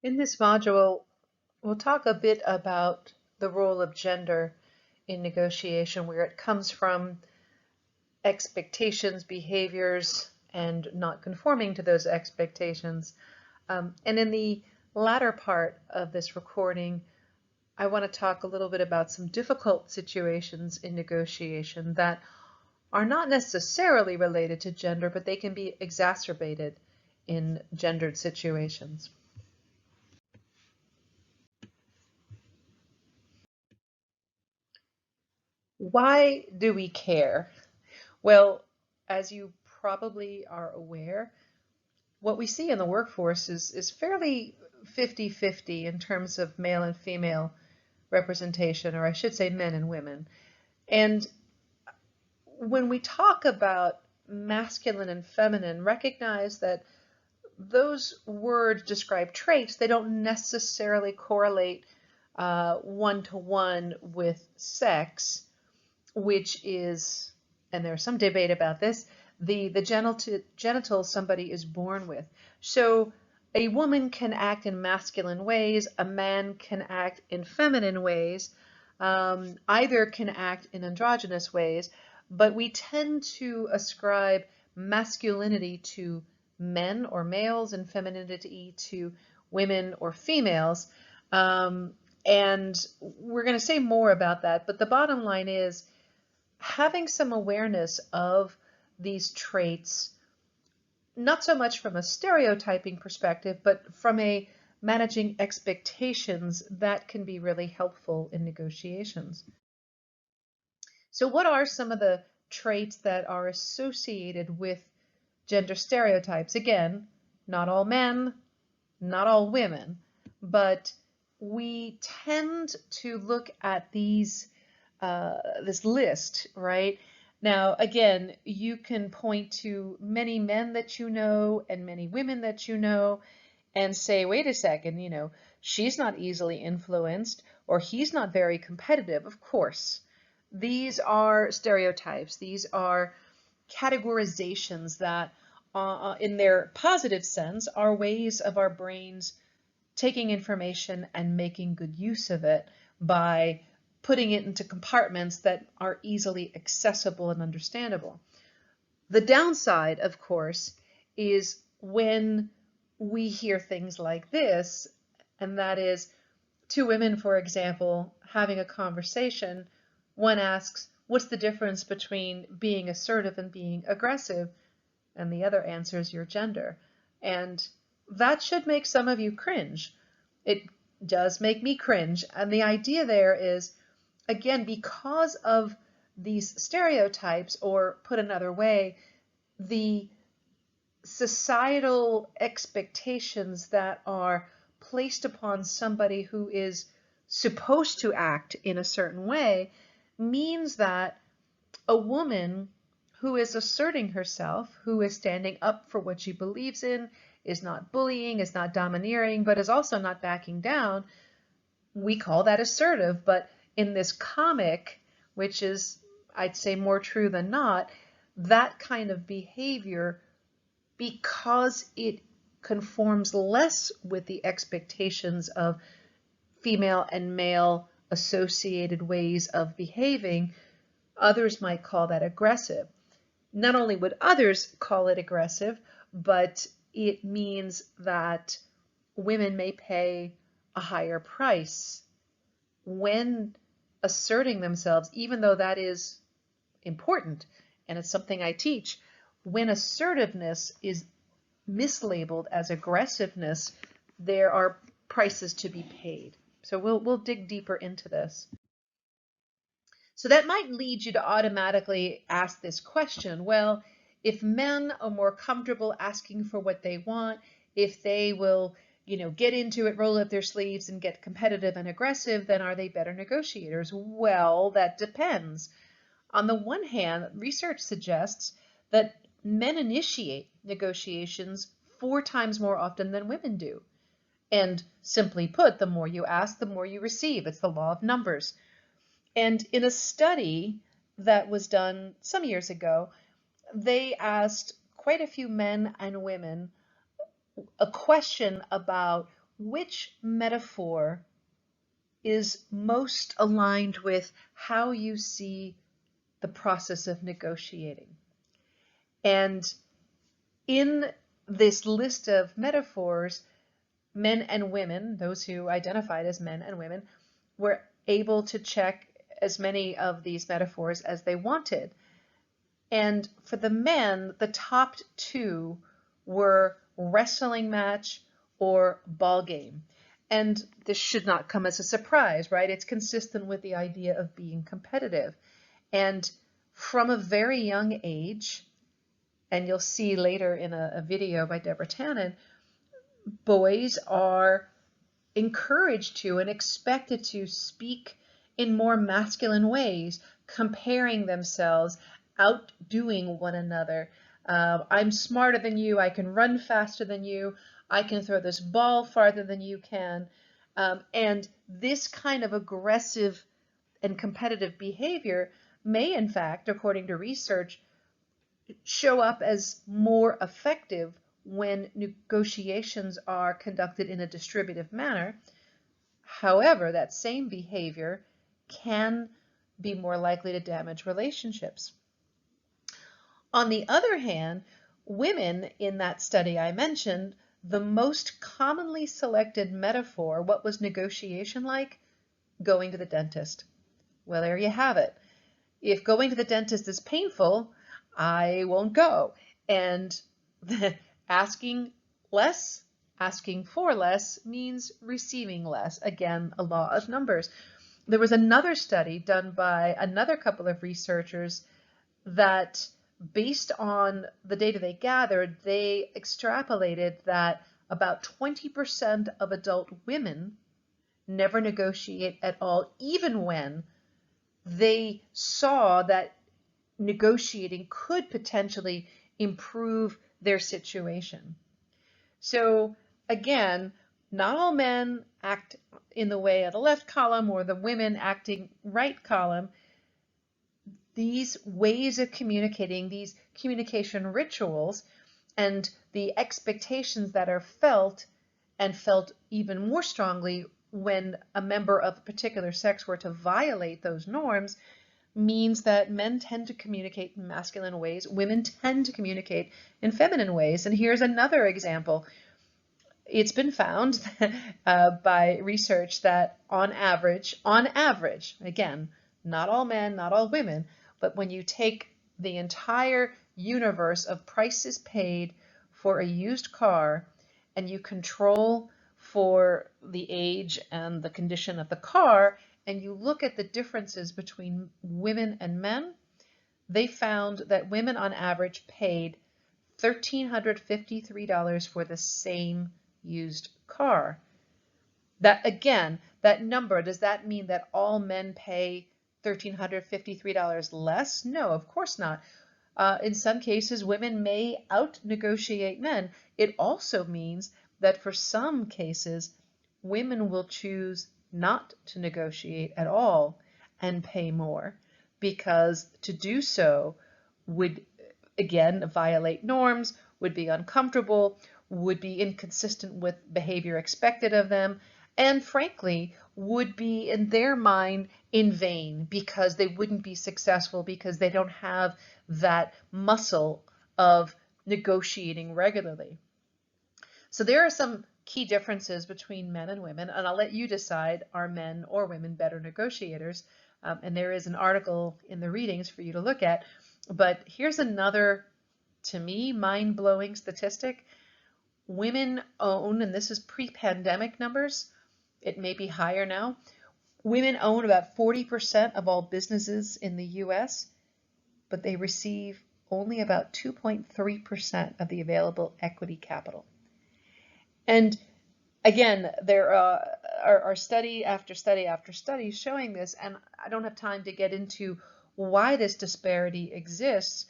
In this module, we'll talk a bit about the role of gender in negotiation, where it comes from expectations, behaviors, and not conforming to those expectations. And in the latter part of this recording, I want to talk a little bit about some difficult situations in negotiation that are not necessarily related to gender, but they can be exacerbated in gendered situations. Why do we care? Well, as you probably are aware, what we see in the workforce is fairly 50-50 in terms of male and female representation, or I should say men and women. And when we talk about masculine and feminine, recognize that those words describe traits. They don't necessarily correlate one-to-one with sex, which is, and there's some debate about this, the genital somebody is born with. So a woman can act in masculine ways, a man can act in feminine ways, either can act in androgynous ways, but we tend to ascribe masculinity to men or males and femininity to women or females. And we're going to say more about that, but the bottom line is having some awareness of these traits, not so much from a stereotyping perspective, but from a managing expectations, that can be really helpful in negotiations. So what are some of the traits that are associated with gender stereotypes? Again, not all men, not all women, but we tend to look at these this list, right? Now, again, you can point to many men that you know and many women that you know and say, wait a second, she's not easily influenced or he's not very competitive. Of course, these are stereotypes. These are categorizations that, in their positive sense, are ways of our brains taking information and making good use of it by putting it into compartments that are easily accessible and understandable. The downside, of course, is when we hear things like this, and that is two women, for example, having a conversation. One asks, what's the difference between being assertive and being aggressive? And the other answers your gender. And that should make some of you cringe. It does make me cringe. And the idea there is, again, because of these stereotypes, or put another way, the societal expectations that are placed upon somebody who is supposed to act in a certain way, means that a woman who is asserting herself, who is standing up for what she believes in, is not bullying, is not domineering, but is also not backing down, we call that assertive. But in this comic, which is, I'd say, more true than not, that kind of behavior, because it conforms less with the expectations of female and male associated ways of behaving, others might call that aggressive. Not only would others call it aggressive, but it means that women may pay a higher price when asserting themselves, even though that is important and it's something I teach. When assertiveness is mislabeled as aggressiveness, there are prices to be paid. So we'll dig deeper into this. So that might lead you to automatically ask this question. Well, if men are more comfortable asking for what they want, if they will, get into it, roll up their sleeves and get competitive and aggressive, then are they better negotiators? Well, that depends. On the one hand, research suggests that men initiate negotiations 4 times more often than women do. And simply put, the more you ask, the more you receive. It's the law of numbers. And in a study that was done some years ago, they asked quite a few men and women a question about which metaphor is most aligned with how you see the process of negotiating. And in this list of metaphors, men and women, those who identified as men and women, were able to check as many of these metaphors as they wanted. And for the men, the top two were wrestling match or ball game. And this should not come as a surprise, right? It's consistent with the idea of being competitive. And from a very young age, and you'll see later in a video by Deborah Tannen, boys are encouraged to and expected to speak in more masculine ways, comparing themselves, outdoing one another. I'm smarter than you, I can run faster than you, I can throw this ball farther than you can. And this kind of aggressive and competitive behavior may, in fact, according to research, show up as more effective when negotiations are conducted in a distributive manner. However, that same behavior can be more likely to damage relationships. On the other hand, women in that study I mentioned, the most commonly selected metaphor, what was negotiation like? Going to the dentist. Well, there you have it. If going to the dentist is painful, I won't go. And asking less, asking for less means receiving less. Again, a law of numbers. There was another study done by another couple of researchers that, based on the data they gathered, they extrapolated that about 20% of adult women never negotiate at all, even when they saw that negotiating could potentially improve their situation. So again, not all men act in the way of the left column or the women acting right column. These ways of communicating, these communication rituals, and the expectations that are felt, and felt even more strongly when a member of a particular sex were to violate those norms, means that men tend to communicate in masculine ways, women tend to communicate in feminine ways. And here's another example. It's been found by research that on average, again, not all men, not all women, but when you take the entire universe of prices paid for a used car and you control for the age and the condition of the car, and you look at the differences between women and men, they found that women on average paid $1,353 for the same used car. That, again, that number, does that mean that all men pay $1,353 less? No, of course not. In some cases, women may out-negotiate men. It also means that for some cases, women will choose not to negotiate at all and pay more, because to do so would, again, violate norms, would be uncomfortable, would be inconsistent with behavior expected of them, and frankly, would be in their mind in vain, because they wouldn't be successful because they don't have that muscle of negotiating regularly. So there are some key differences between men and women, and I'll let you decide, are men or women better negotiators? And there is an article in the readings for you to look at. But here's another, to me, mind-blowing statistic. Women own, and this is pre-pandemic numbers, it may be higher now, women own about 40% of all businesses in the US, but they receive only about 2.3% of the available equity capital. And again, there are study after study after study showing this, and I don't have time to get into why this disparity exists.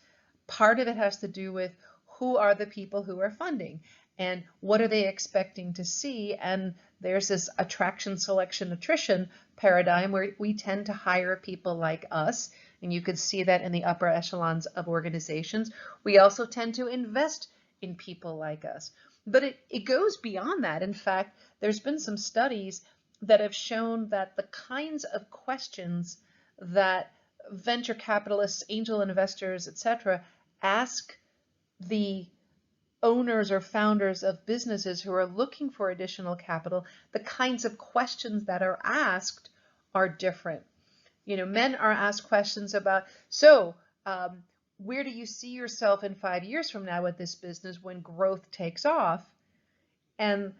Part of it has to do with who are the people who are funding and what are they expecting to see. And there's this attraction, selection, attrition paradigm where we tend to hire people like us, and you could see that in the upper echelons of organizations. We also tend to invest in people like us. But it goes beyond that. In fact, there's been some studies that have shown that the kinds of questions that venture capitalists, angel investors, etc., ask the owners or founders of businesses who are looking for additional capital, the kinds of questions that are asked are different. Men are asked questions about, so where do you see yourself in 5 years from now with this business when growth takes off? And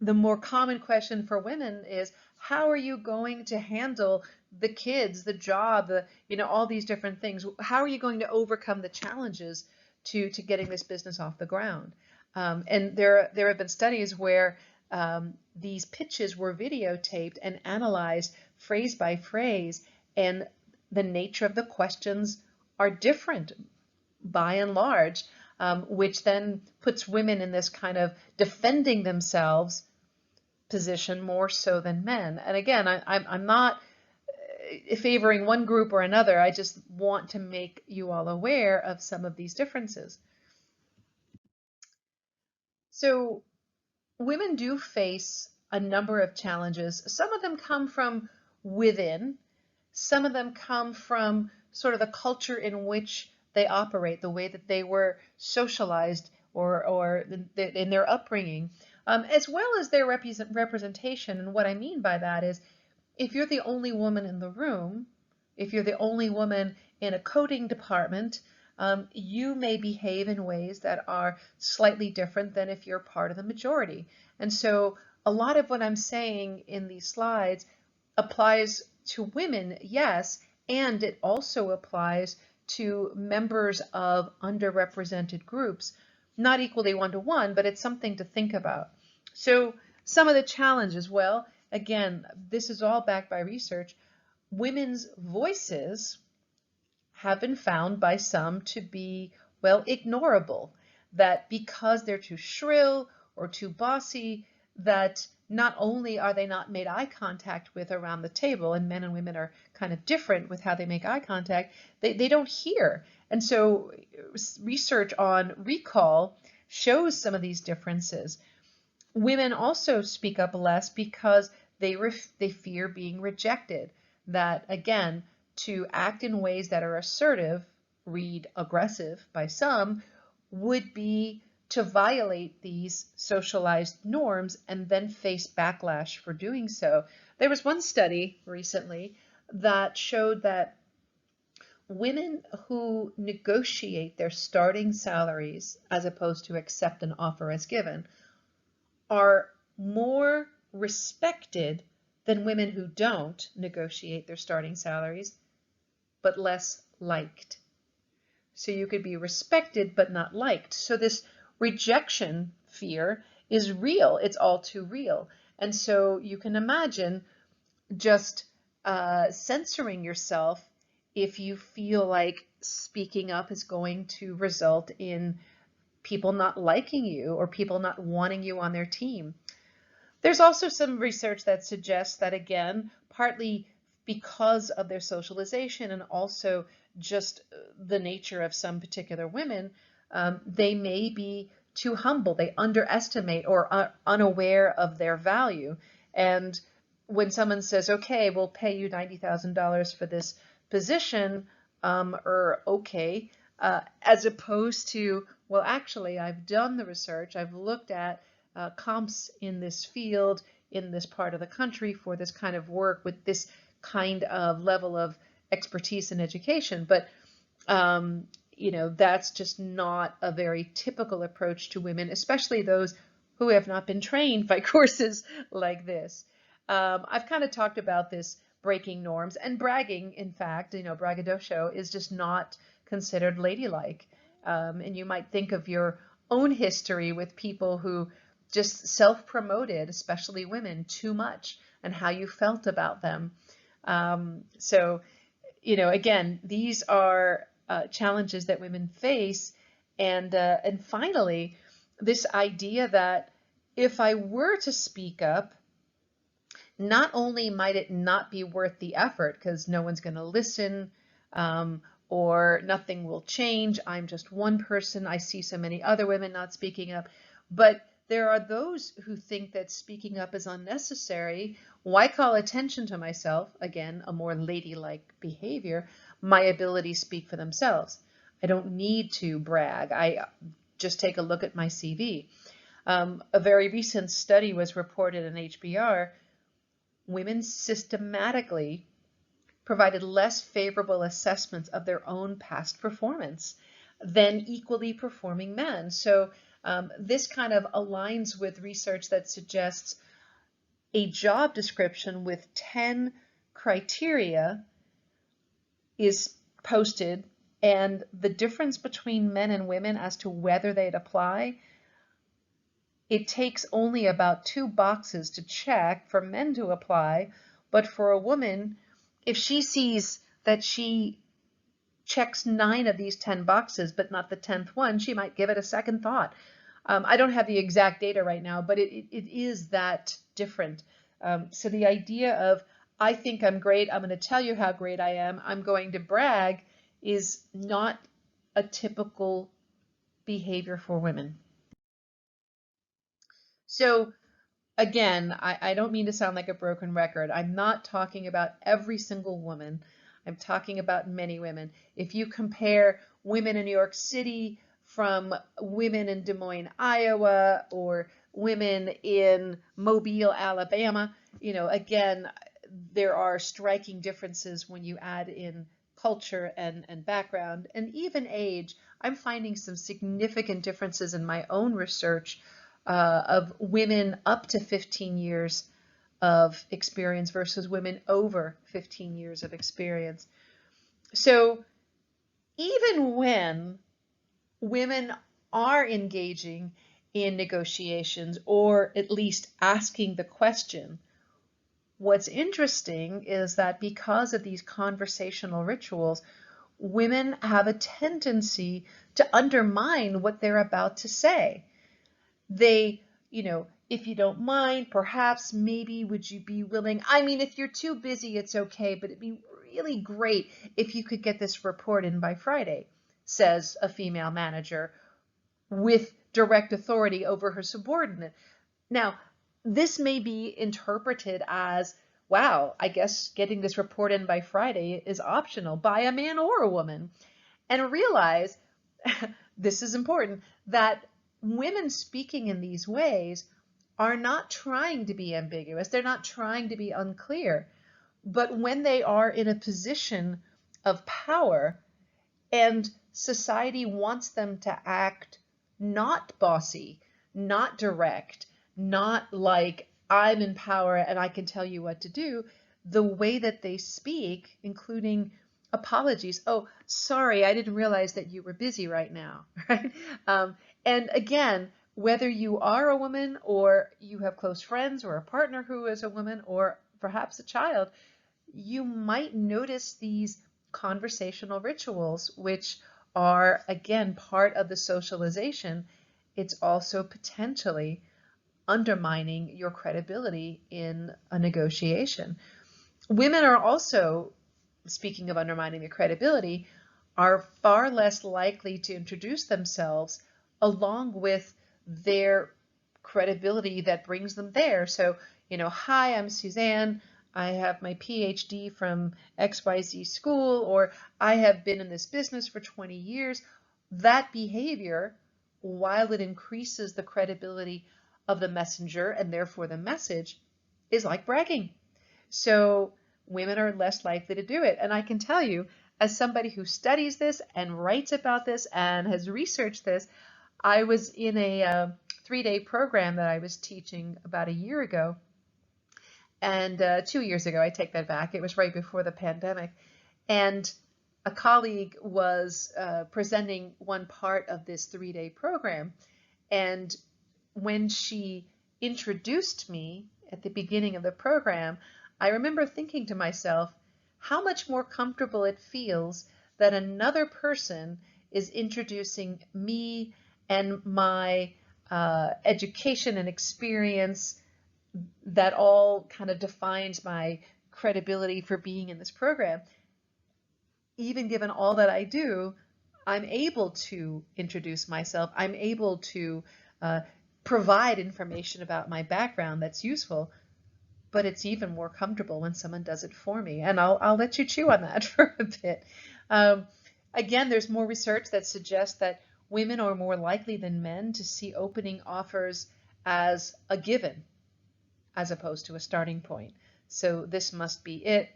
the more common question for women is, how are you going to handle the kids, the job, all these different things? How are you going to overcome the challenges to getting this business off the ground? And there have been studies where these pitches were videotaped and analyzed phrase by phrase, and the nature of the questions are different by and large, which then puts women in this kind of defending themselves position more so than men. And again, I'm not favoring one group or another. I just want to make you all aware of some of these differences. So women do face a number of challenges. Some of them come from within. Some of them come from sort of the culture in which they operate, the way that they were socialized or in their upbringing, as well as their representation. And what I mean by that is, if you're the only woman in the room, if you're the only woman in a coding department, you may behave in ways that are slightly different than if you're part of the majority. And so a lot of what I'm saying in these slides applies to women, yes, and it also applies to members of underrepresented groups. Not equally one-to-one, but it's something to think about. So some of the challenges, well, again, this is all backed by research. Women's voices have been found by some to be, well, ignorable, that because they're too shrill or too bossy, that not only are they not made eye contact with around the table, and men and women are kind of different with how they make eye contact, they don't hear. And so research on recall shows some of these differences. Women also speak up less because they fear being rejected. That, again, to act in ways that are assertive, read aggressive by some, would be to violate these socialized norms and then face backlash for doing so. There was one study recently that showed that women who negotiate their starting salaries as opposed to accept an offer as given are more respected than women who don't negotiate their starting salaries, but less liked. So you could be respected but not liked. So this rejection fear is real. It's all too real. And so you can imagine just censoring yourself if you feel like speaking up is going to result in people not liking you or people not wanting you on their team. There's also some research that suggests that, again, partly because of their socialization and also just the nature of some particular women, they may be too humble. They underestimate or are unaware of their value. And when someone says, okay, we'll pay you $90,000 for this position, or okay, as opposed to, well, actually, I've done the research, I've looked at comps in this field, in this part of the country for this kind of work with this kind of level of expertise and education. But, that's just not a very typical approach to women, especially those who have not been trained by courses like this. I've kind of talked about this breaking norms, and bragging, in fact, braggadocio is just not considered ladylike. And you might think of your own history with people who just self-promoted, especially women, too much, and how you felt about them. So, again, these are challenges that women face. And finally, this idea that if I were to speak up, not only might it not be worth the effort because no one's going to listen, or nothing will change, I'm just one person, I see so many other women not speaking up, But there are those who think that speaking up is unnecessary. Why call attention to myself? Again, a more ladylike behavior. My abilities speak for themselves. I don't need to brag. I just take a look at my CV. A very recent study was reported in HBR. Women systematically provided less favorable assessments of their own past performance than equally performing men. So this kind of aligns with research that suggests a job description with 10 criteria is posted, and the difference between men and women as to whether they'd apply, it takes only about 2 boxes to check for men to apply, but for a woman, if she sees that she checks 9 of these 10 boxes, but not the 10th one, she might give it a second thought. I don't have the exact data right now, but it is that different. So the idea of, I think I'm great, I'm going to tell you how great I am, I'm going to brag, is not a typical behavior for women. So again, I don't mean to sound like a broken record. I'm not talking about every single woman. I'm talking about many women. If you compare women in New York City from women in Des Moines, Iowa, or women in Mobile, Alabama, again, there are striking differences when you add in culture and background and even age. I'm finding some significant differences in my own research of women up to 15 years of experience versus women over 15 years of experience. So even when women are engaging in negotiations, or at least asking the question, what's interesting is that because of these conversational rituals, women have a tendency to undermine what they're about to say. They, if you don't mind, perhaps, maybe, would you be willing? I mean, if you're too busy, it's okay, but it'd be really great if you could get this report in by Friday, says a female manager with direct authority over her subordinate. Now, this may be interpreted as, wow, I guess getting this report in by Friday is optional by a man or a woman. And realize, this is important, that women speaking in these ways are not trying to be ambiguous. They're not trying to be unclear. But when they are in a position of power and society wants them to act not bossy, not direct, not like I'm in power and I can tell you what to do, the way that they speak, including apologies. Oh, sorry, I didn't realize that you were busy right now, right? And again, whether you are a woman or you have close friends or a partner who is a woman or perhaps a child, you might notice these conversational rituals, which are, again, part of the socialization. It's also potentially undermining your credibility in a negotiation. Women are also, speaking of undermining their credibility, are far less likely to introduce themselves along with their credibility that brings them there. So, hi, I'm Suzanne. I have my PhD from XYZ school, or I have been in this business for 20 years. That behavior, while it increases the credibility of the messenger and therefore the message, is like bragging. So women are less likely to do it. And I can tell you, as somebody who studies this and writes about this and has researched this, I was in a 3-day program that I was teaching about a year ago. And 2 years ago, I take that back. It was right before the pandemic. And a colleague was presenting one part of this 3-day program. And when she introduced me at the beginning of the program, I remember thinking to myself, how much more comfortable it feels that another person is introducing me and my education and experience that all kind of defines my credibility for being in this program. Even given all that I do, I'm able to introduce myself. I'm able to provide information about my background that's useful, but it's even more comfortable when someone does it for me. And I'll let you chew on that for a bit. Again, there's more research that suggests that women are more likely than men to see opening offers as a given, as opposed to a starting point. So this must be it.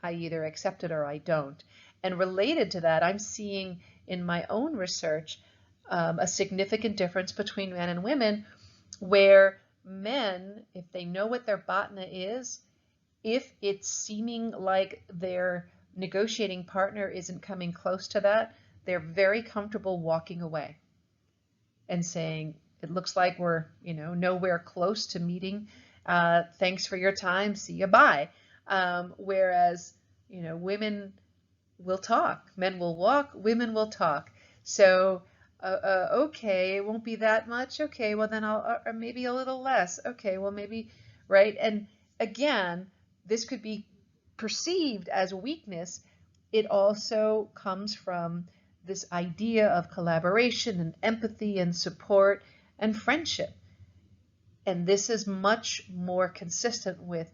I either accept it or I don't. And related to that, I'm seeing in my own research a significant difference between men and women, where men, if they know what their bhatna is, if it's seeming like their negotiating partner isn't coming close to that, they're very comfortable walking away and saying, it looks like we're, nowhere close to meeting. Thanks for your time. See you. Bye. Whereas, women will talk. Men will walk. Women will talk. So, okay, it won't be that much. Okay, well then I'll or maybe a little less. Okay, well maybe, right? And again, this could be perceived as weakness. It also comes from this idea of collaboration and empathy and support and friendship. And this is much more consistent with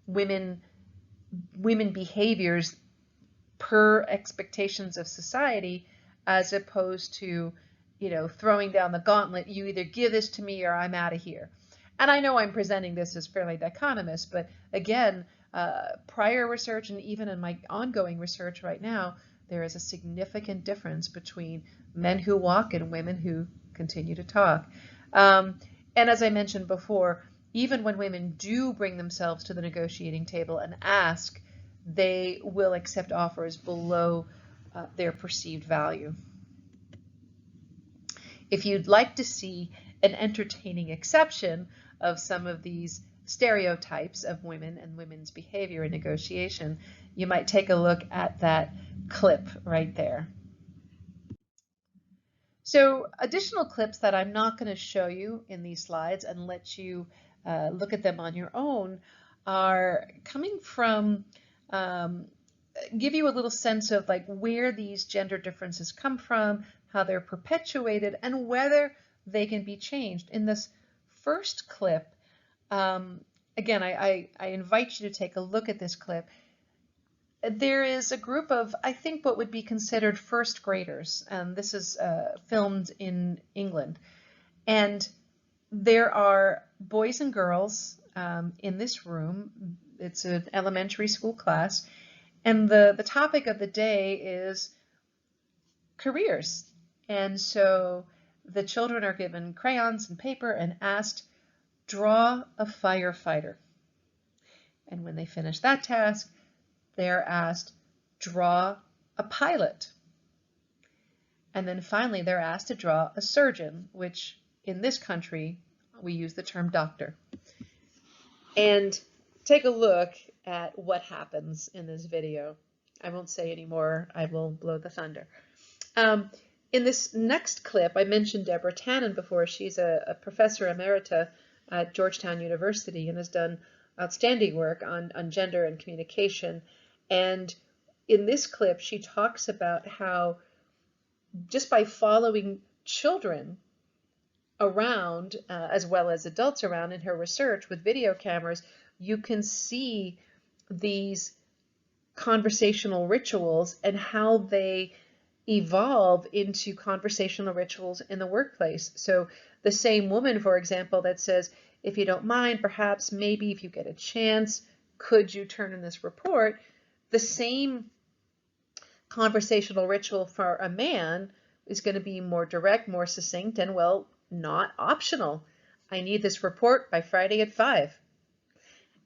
women behaviors per expectations of society, as opposed to, throwing down the gauntlet. You either give this to me or I'm out of here. And I know I'm presenting this as fairly dichotomous, but again, prior research and even in my ongoing research right now, there is a significant difference between men who walk and women who continue to talk. And as I mentioned before, even when women do bring themselves to the negotiating table and ask, they will accept offers below their perceived value. If you'd like to see an entertaining exception of some of these stereotypes of women and women's behavior in negotiation, you might take a look at that clip right there. So additional clips that I'm not going to show you in these slides and let you look at them on your own are coming from give you a little sense of like where these gender differences come from, how they're perpetuated, and whether they can be changed. In this first clip, again, I invite you to take a look at this clip. There is a group of, I think, what would be considered first graders, and this is filmed in England. And there are boys and girls in this room. It's an elementary school class. And the topic of the day is careers. And so the children are given crayons and paper and asked, draw a firefighter. And when they finish that task, they're asked, draw a pilot. And then finally, they're asked to draw a surgeon, which in this country, we use the term doctor. And take a look at what happens in this video. I won't say any more. I will blow the thunder. In this next clip, I mentioned Deborah Tannen before. She's a professor emerita at Georgetown University and has done outstanding work on gender and communication. And in this clip, she talks about how just by following children around, as well as adults around in her research with video cameras, you can see these conversational rituals and how they evolve into conversational rituals in the workplace. So the same woman, for example, that says, if you don't mind, perhaps, maybe if you get a chance, could you turn in this report? The same conversational ritual for a man is going to be more direct, more succinct, and, well, not optional. I need this report by Friday at 5.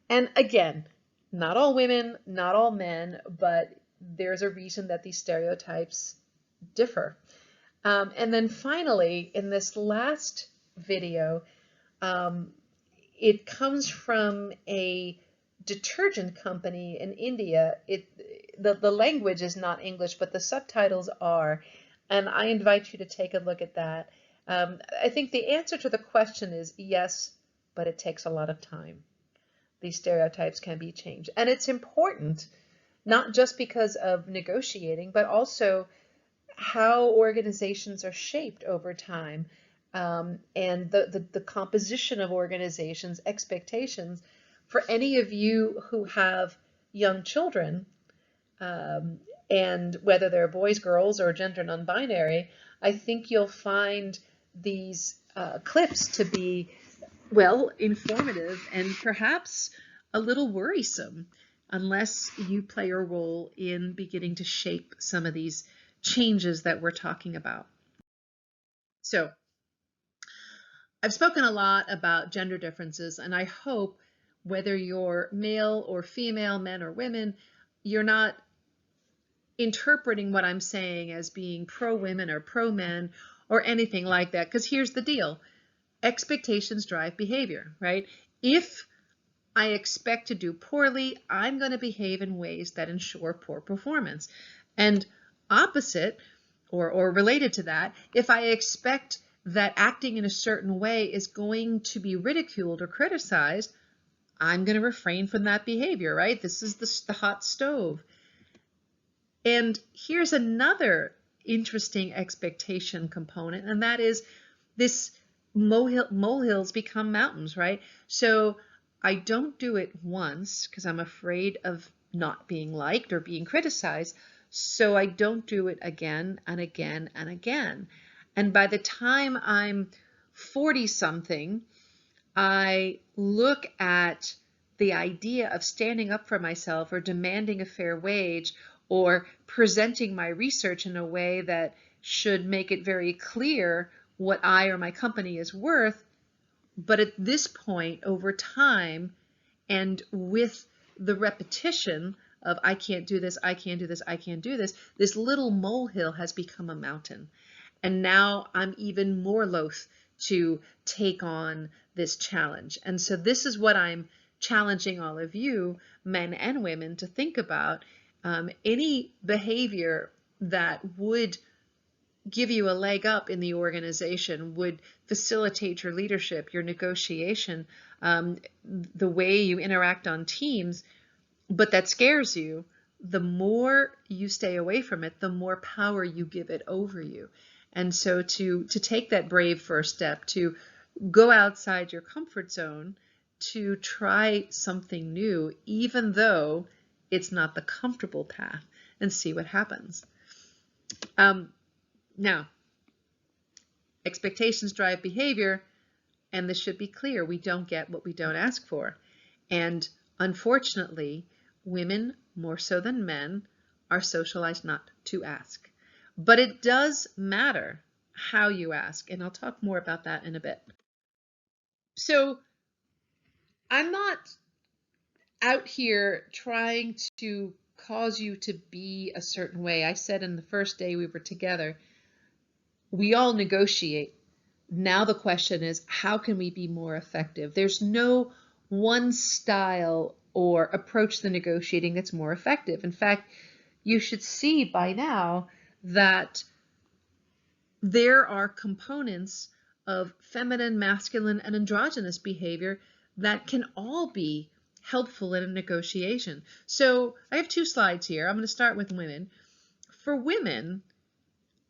And again, not all women, not all men, but there's a reason that these stereotypes differ. And then finally, in this last video, it comes from a detergent company in India. The language is not English, but the subtitles are, and I invite you to take a look at that. I think the answer to the question is yes, but it takes a lot of time. These stereotypes can be changed. And it's important, not just because of negotiating, but also how organizations are shaped over time. and the composition of organizations, expectations. For any of you who have young children, um, and whether they're boys, girls, or gender non-binary, I think you'll find these clips to be, well, informative and perhaps a little worrisome, unless you play a role in beginning to shape some of these changes that we're talking about. So I've spoken a lot about gender differences, and I hope whether you're male or female, men or women, you're not interpreting what I'm saying as being pro-women or pro-men or anything like that, because here's the deal. Expectations drive behavior, right? If I expect to do poorly, I'm going to behave in ways that ensure poor performance. And opposite, or related to that, if I expect that acting in a certain way is going to be ridiculed or criticized, I'm going to refrain from that behavior, right? This is the hot stove. And here's another interesting expectation component, and that is this molehills become mountains, right? So I don't do it once because I'm afraid of not being liked or being criticized. So I don't do it again and again and again. And by the time I'm 40 something, I look at the idea of standing up for myself or demanding a fair wage or presenting my research in a way that should make it very clear what I or my company is worth. But at this point, over time, and with the repetition of I can't do this, I can't do this, I can't do this, this little molehill has become a mountain. And now I'm even more loath to take on this challenge. And so this is what I'm challenging all of you, men and women, to think about. Any behavior that would give you a leg up in the organization, would facilitate your leadership, your negotiation, the way you interact on teams, but that scares you, the more you stay away from it, the more power you give it over you. And so to take that brave first step, to go outside your comfort zone, to try something new, even though it's not the comfortable path, and see what happens. Now, expectations drive behavior, and this should be clear. We don't get what we don't ask for. And unfortunately, women, more so than men, are socialized not to ask. But it does matter how you ask, and I'll talk more about that in a bit. So I'm not out here trying to cause you to be a certain way. I said in the first day we were together, we all negotiate. Now the question is, how can we be more effective? There's no one style or approach to negotiating that's more effective. In fact, you should see by now that there are components of feminine, masculine, and androgynous behavior that can all be helpful in a negotiation. So I have two slides here. I'm going to start with women. For women,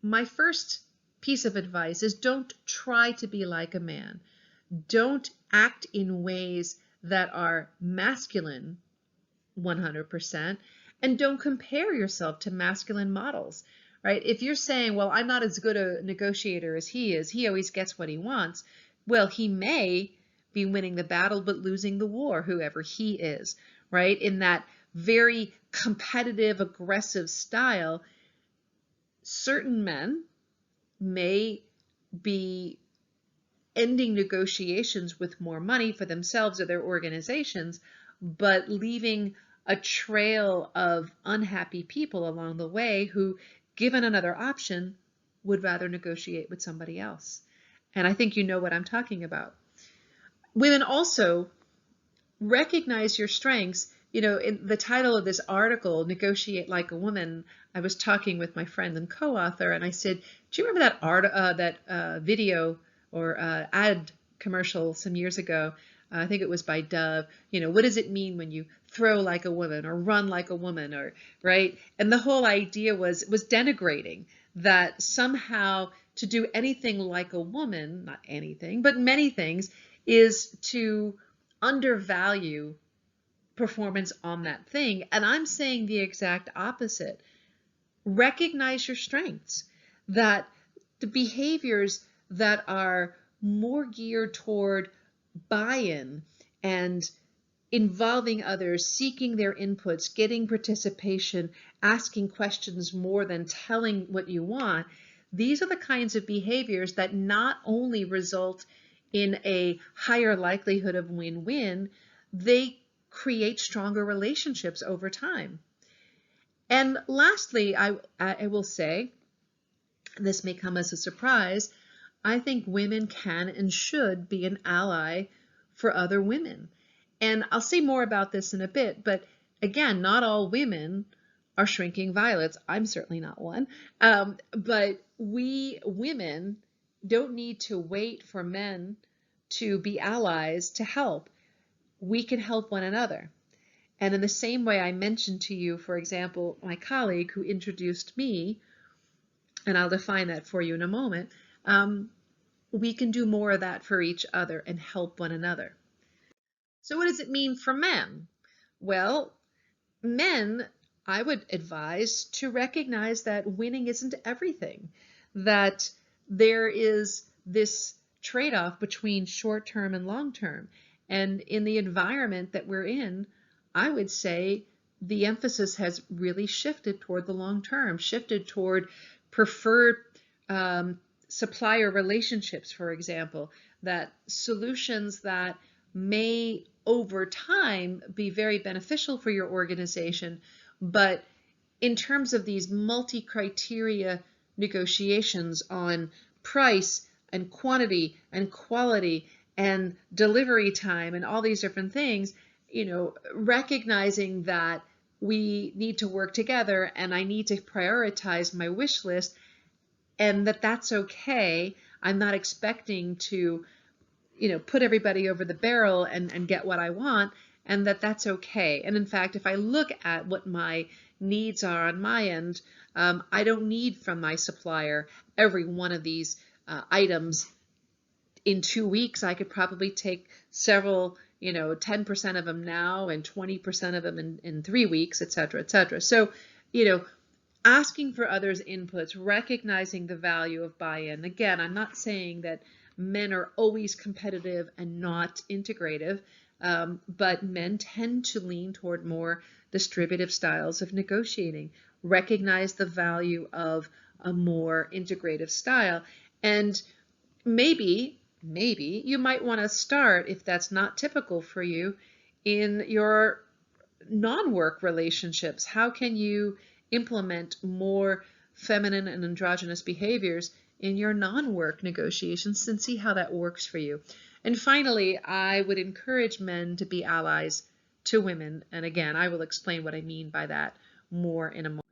my first piece of advice is don't try to be like a man. Don't act in ways that are masculine 100%, and don't compare yourself to masculine models, right? If you're saying, well, I'm not as good a negotiator as he is, he always gets what he wants, well, he may be winning the battle but losing the war, whoever he is, right? In that very competitive, aggressive style, certain men may be ending negotiations with more money for themselves or their organizations, but leaving a trail of unhappy people along the way who, given another option, would rather negotiate with somebody else. And I think you know what I'm talking about. Women also recognize your strengths. You know, in the title of this article, Negotiate Like a Woman, I was talking with my friend and co-author, and I said, do you remember that video or ad commercial some years ago? I think it was by Dove. You know, what does it mean when you throw like a woman or run like a woman, or right? And the whole idea was denigrating that somehow to do anything like a woman, not anything, but many things, is to undervalue performance on that thing. And I'm saying the exact opposite. Recognize your strengths, that the behaviors that are more geared toward buy-in and involving others, seeking their inputs, getting participation, asking questions more than telling what you want. These are the kinds of behaviors that not only result in a higher likelihood of win-win, they create stronger relationships over time. And lastly, I will say, and this may come as a surprise, I think women can and should be an ally for other women. And I'll say more about this in a bit, but again, not all women are shrinking violets. I'm certainly not one. But we women don't need to wait for men to be allies to help. We can help one another. And in the same way I mentioned to you, for example, my colleague who introduced me, and I'll define that for you in a moment, we can do more of that for each other and help one another. So what does it mean for men? Well, men, I would advise to recognize that winning isn't everything, that there is this trade-off between short-term and long-term. And in the environment that we're in, I would say the emphasis has really shifted toward the long term, shifted toward preferred supplier relationships, for example, that solutions that may over time be very beneficial for your organization, but in terms of these multi-criteria negotiations on price and quantity and quality and delivery time and all these different things, recognizing that we need to work together and I need to prioritize my wish list, and that's okay. I'm not expecting to, put everybody over the barrel and get what I want, and that's okay. And in fact, if I look at what my needs are on my end, I don't need from my supplier every one of these items in 2 weeks. I could probably take several, 10% of them now and 20% of them in 3 weeks, et cetera, et cetera. So, asking for others' inputs, recognizing the value of buy-in. Again, I'm not saying that men are always competitive and not integrative, but men tend to lean toward more distributive styles of negotiating. Recognize the value of a more integrative style. And maybe you might want to start, if that's not typical for you, in your non-work relationships. How can you implement more feminine and androgynous behaviors in your non-work negotiations and see how that works for you? And finally, I would encourage men to be allies to women. And again, I will explain what I mean by that more in a moment.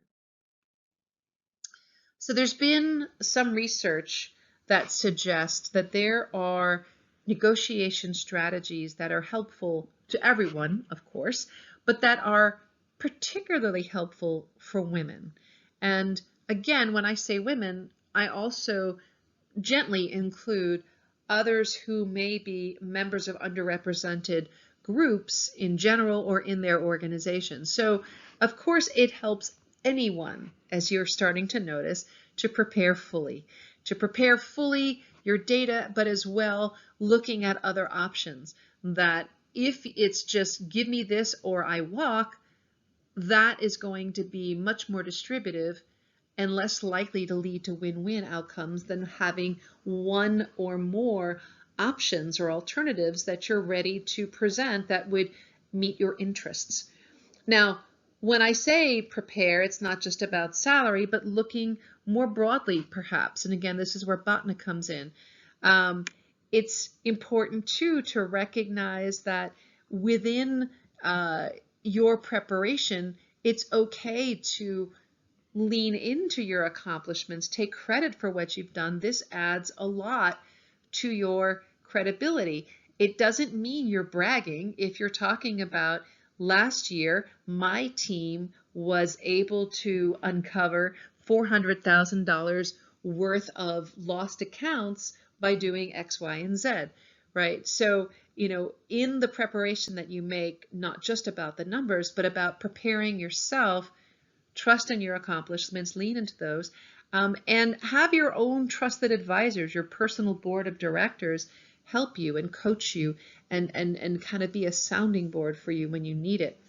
So there's been some research that suggests that there are negotiation strategies that are helpful to everyone, of course, but that are particularly helpful for women. And again, when I say women, I also gently include others who may be members of underrepresented groups in general or in their organization. So of course it helps anyone, as you're starting to notice, to prepare fully your data, but as well looking at other options, that if it's just give me this or I walk, that is going to be much more distributive and less likely to lead to win-win outcomes than having one or more options or alternatives that you're ready to present that would meet your interests. Now, when I say prepare, it's not just about salary, but looking more broadly, perhaps. And again, this is where BOTNA comes in. It's important too to recognize that within your preparation, it's okay to lean into your accomplishments, take credit for what you've done. This adds a lot to your credibility. It doesn't mean you're bragging if you're talking about last year, my team was able to uncover $400,000 worth of lost accounts by doing X, Y, and Z, right? So, in the preparation that you make, not just about the numbers, but about preparing yourself, trust in your accomplishments, lean into those, and have your own trusted advisors, your personal board of directors, help you and coach you and kind of be a sounding board for you when you need it.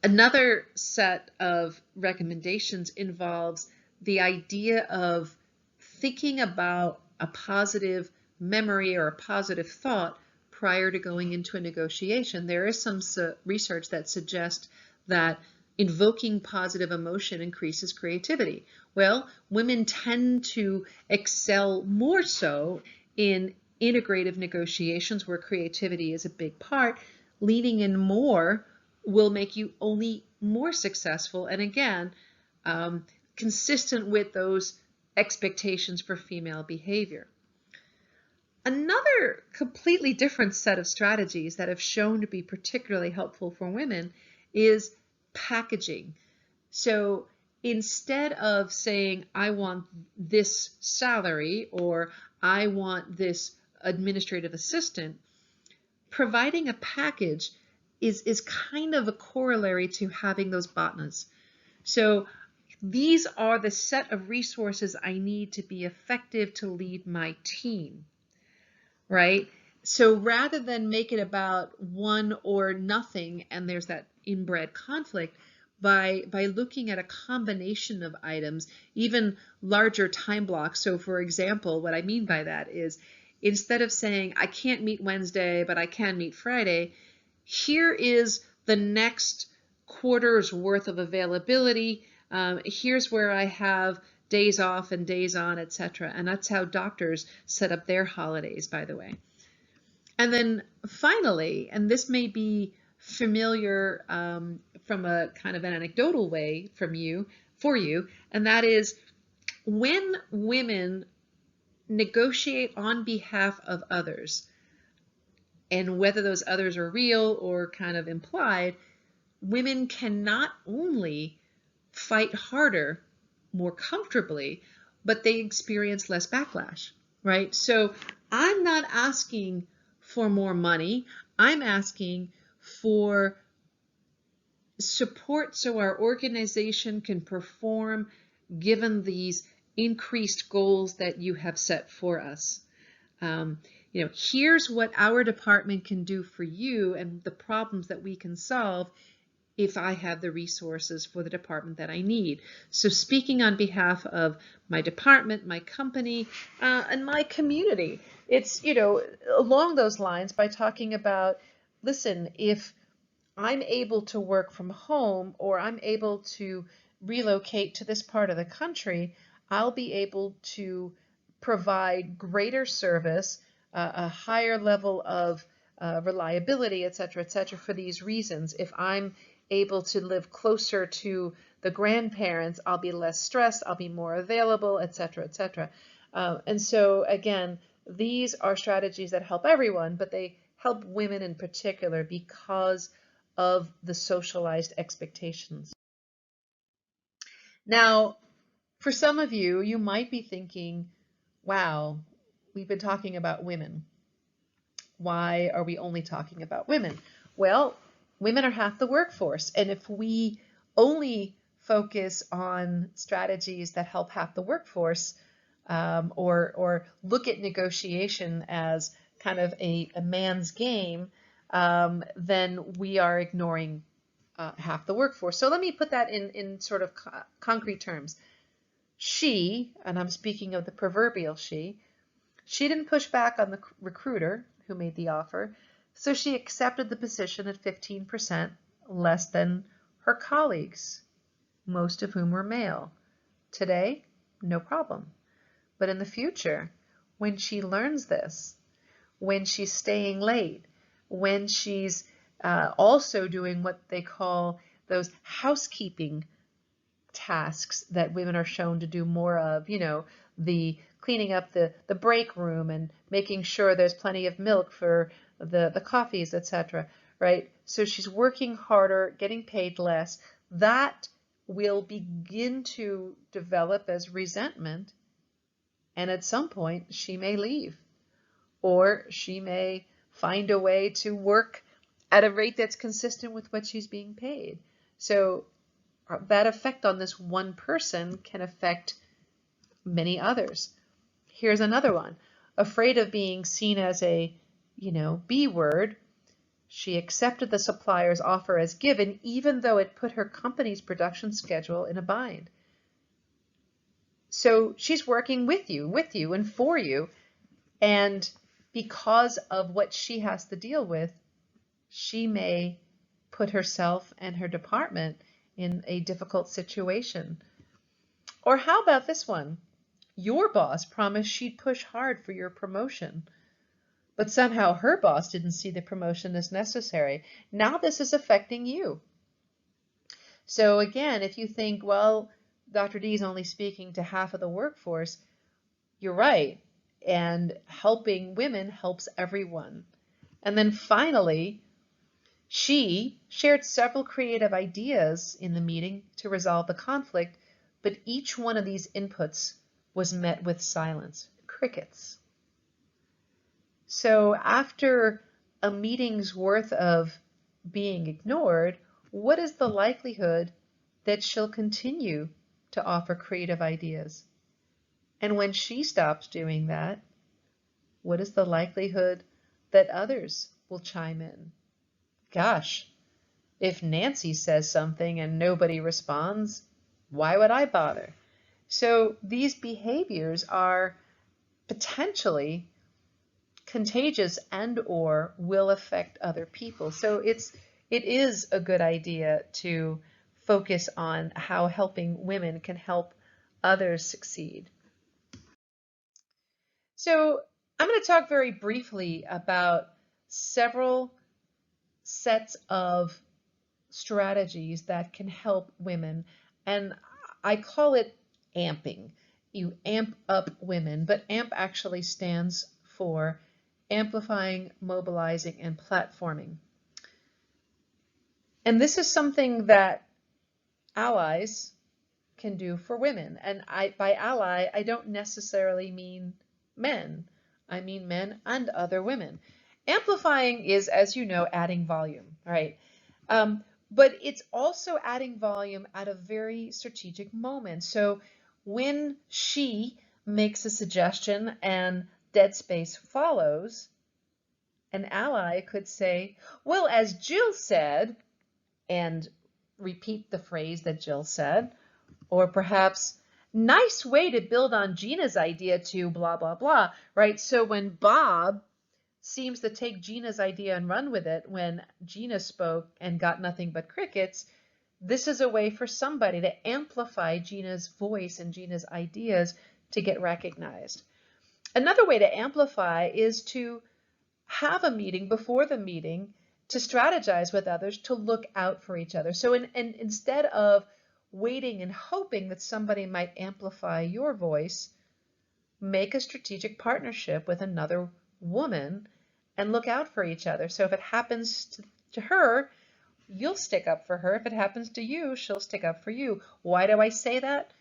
Another set of recommendations involves the idea of thinking about a positive memory or a positive thought prior to going into a negotiation. There is some research that suggests that invoking positive emotion increases creativity. Well, women tend to excel more so in integrative negotiations where creativity is a big part. Leaning in more will make you only more successful, and again, consistent with those expectations for female behavior. Another completely different set of strategies that have shown to be particularly helpful for women is packaging. So instead of saying, I want this salary or I want this administrative assistant, providing a package is kind of a corollary to having those botnas. So these are the set of resources I need to be effective to lead my team, right? So rather than make it about one or nothing, and there's that inbred conflict, by looking at a combination of items, even larger time blocks. So for example, what I mean by that is instead of saying, I can't meet Wednesday, but I can meet Friday, here is the next quarter's worth of availability. Here's where I have days off and days on, etc. And that's how doctors set up their holidays, by the way. And then finally, and this may be familiar from a kind of an anecdotal way for you, and that is when women negotiate on behalf of others, and whether those others are real or kind of implied, women can not only fight harder, more comfortably, but they experience less backlash, right? So I'm not asking for more money. I'm asking for support so our organization can perform given these increased goals that you have set for us. Here's what our department can do for you and the problems that we can solve if I have the resources for the department that I need. So speaking on behalf of my department, my company, and my community, it's, along those lines by talking about, listen, if I'm able to work from home or I'm able to relocate to this part of the country, I'll be able to provide greater service, a higher level of reliability, et cetera, for these reasons. If I'm able to live closer to the grandparents, I'll be less stressed, I'll be more available, et cetera, and so again, these are strategies that help everyone, but they help women in particular because of the socialized expectations. Now, for some of you, you might be thinking, wow, we've been talking about women. Why are we only talking about women? Well, women are half the workforce, and if we only focus on strategies that help half the workforce, or look at negotiation as kind of a man's game, then we are ignoring half the workforce. So let me put that in sort of concrete terms. She, and I'm speaking of the proverbial she didn't push back on the recruiter who made the offer, so she accepted the position at 15% less than her colleagues, most of whom were male. Today, no problem. But in the future, when she learns this, when she's staying late, when she's also doing what they call those housekeeping tasks that women are shown to do more of, the cleaning up the break room and making sure there's plenty of milk for the coffees, etc., right? So she's working harder, getting paid less. That will begin to develop as resentment, and at some point she may leave, or she may find a way to work at a rate that's consistent with what she's being paid. So that effect on this one person can affect many others. Here's another one. Afraid of being seen as a, B word, she accepted the supplier's offer as given, even though it put her company's production schedule in a bind. So she's working with you and for you, and because of what she has to deal with, she may put herself and her department in a difficult situation. Or how about this one? Your boss promised she'd push hard for your promotion, but somehow her boss didn't see the promotion as necessary. Now this is affecting you. So again, if you think, well, Dr. D is only speaking to half of the workforce, you're right. And helping women helps everyone. And then finally, she shared several creative ideas in the meeting to resolve the conflict, but each one of these inputs was met with silence, crickets. So after a meeting's worth of being ignored, what is the likelihood that she'll continue to offer creative ideas? And when she stops doing that, what is the likelihood that others will chime in? Gosh, if Nancy says something and nobody responds, why would I bother? So these behaviors are potentially contagious and or will affect other people. So it is a good idea to focus on how helping women can help others succeed. So I'm going to talk very briefly about several sets of strategies that can help women, and I call it amping. You amp up women, but AMP actually stands for amplifying, mobilizing, and platforming. And this is something that allies can do for women. And by ally, I don't necessarily mean men. I mean men and other women. Amplifying is, as you know, adding volume, right? But it's also adding volume at a very strategic moment. So when she makes a suggestion and dead space follows, an ally could say, well, as Jill said, and repeat the phrase that Jill said, or perhaps, nice way to build on Gina's idea to blah, blah, blah, right? So when Bob seems to take Gina's idea and run with it when Gina spoke and got nothing but crickets, this is a way for somebody to amplify Gina's voice and Gina's ideas to get recognized. Another way to amplify is to have a meeting before the meeting to strategize with others to look out for each other. So instead of waiting and hoping that somebody might amplify your voice, make a strategic partnership with another woman and look out for each other. So if it happens to her, you'll stick up for her. If it happens to you, she'll stick up for you. Why do I say that?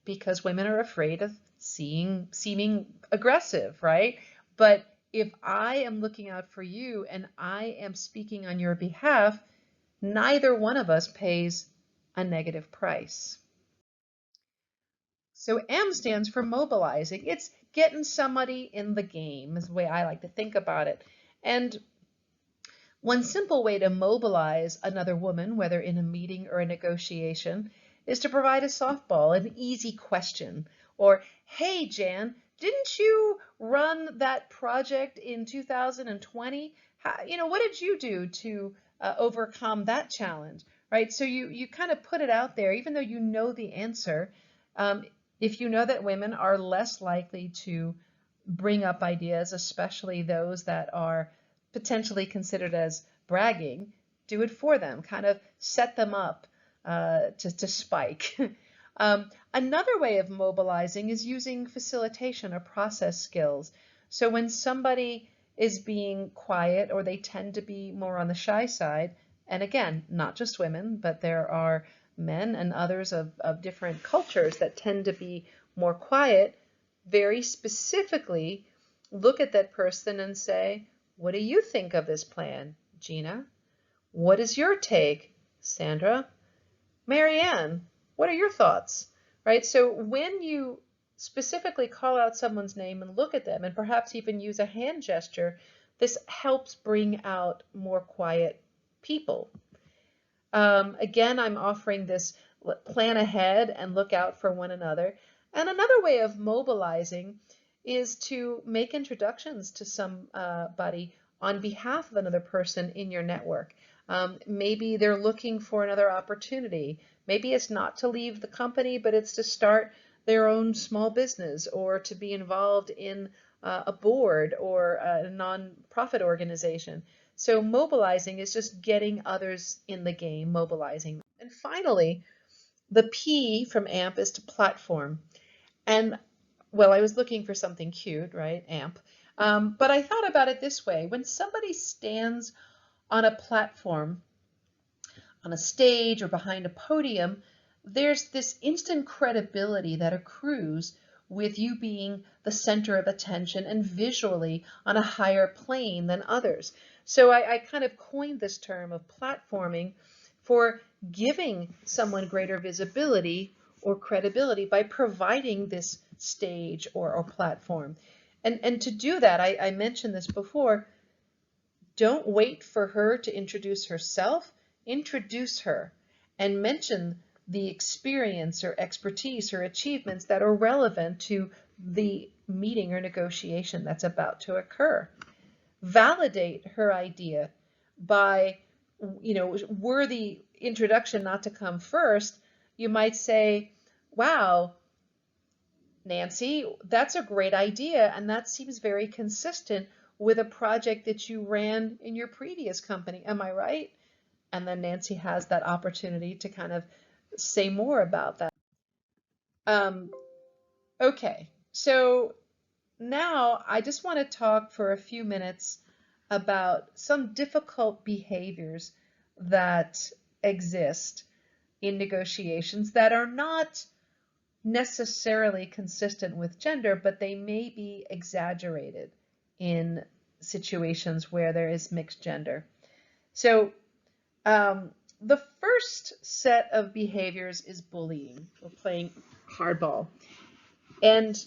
Because women are afraid of seeming aggressive, right? But if I am looking out for you and I am speaking on your behalf, neither one of us pays a negative price. So M stands for mobilizing. It's getting somebody in the game is the way I like to think about it. And one simple way to mobilize another woman, whether in a meeting or a negotiation, is to provide a softball, an easy question. Or, hey, Jan, didn't you run that project in 2020? What did you do to overcome that challenge? Right? So you kind of put it out there, even though you know the answer. If you know that women are less likely to bring up ideas, especially those that are potentially considered as bragging, do it for them, kind of set them up to spike. Another way of mobilizing is using facilitation or process skills. So when somebody is being quiet or they tend to be more on the shy side, and again, not just women, but there are men and others of different cultures that tend to be more quiet, very specifically look at that person and say, what do you think of this plan, Gina? What is your take, Sandra? Marianne, what are your thoughts? Right? So when you specifically call out someone's name and look at them and perhaps even use a hand gesture, this helps bring out more quiet people. Again, I'm offering this plan ahead and look out for one another. And another way of mobilizing is to make introductions to somebody on behalf of another person in your network. Maybe they're looking for another opportunity. Maybe it's not to leave the company, but it's to start their own small business or to be involved in a board or a non-profit organization. So mobilizing is just getting others in the game, mobilizing. And finally, the P from AMP is to platform. And well, I was looking for something cute, right? AMP. But I thought about it this way. When somebody stands on a platform, on a stage or behind a podium, there's this instant credibility that accrues with you being the center of attention and visually on a higher plane than others. So I kind of coined this term of platforming for giving someone greater visibility or credibility by providing this stage or platform. And to do that, I mentioned this before, don't wait for her to introduce herself. Introduce her and mention the experience or expertise or achievements that are relevant to the meeting or negotiation that's about to occur. Validate her idea by, were the introduction not to come first, you might say, wow, Nancy, that's a great idea, and that seems very consistent with a project that you ran in your previous company. Am I right? And then Nancy has that opportunity to kind of say more about that. Okay, so now I just want to talk for a few minutes about some difficult behaviors that exist in negotiations that are not necessarily consistent with gender, but they may be exaggerated in situations where there is mixed gender. So the first set of behaviors is bullying, or playing hardball. And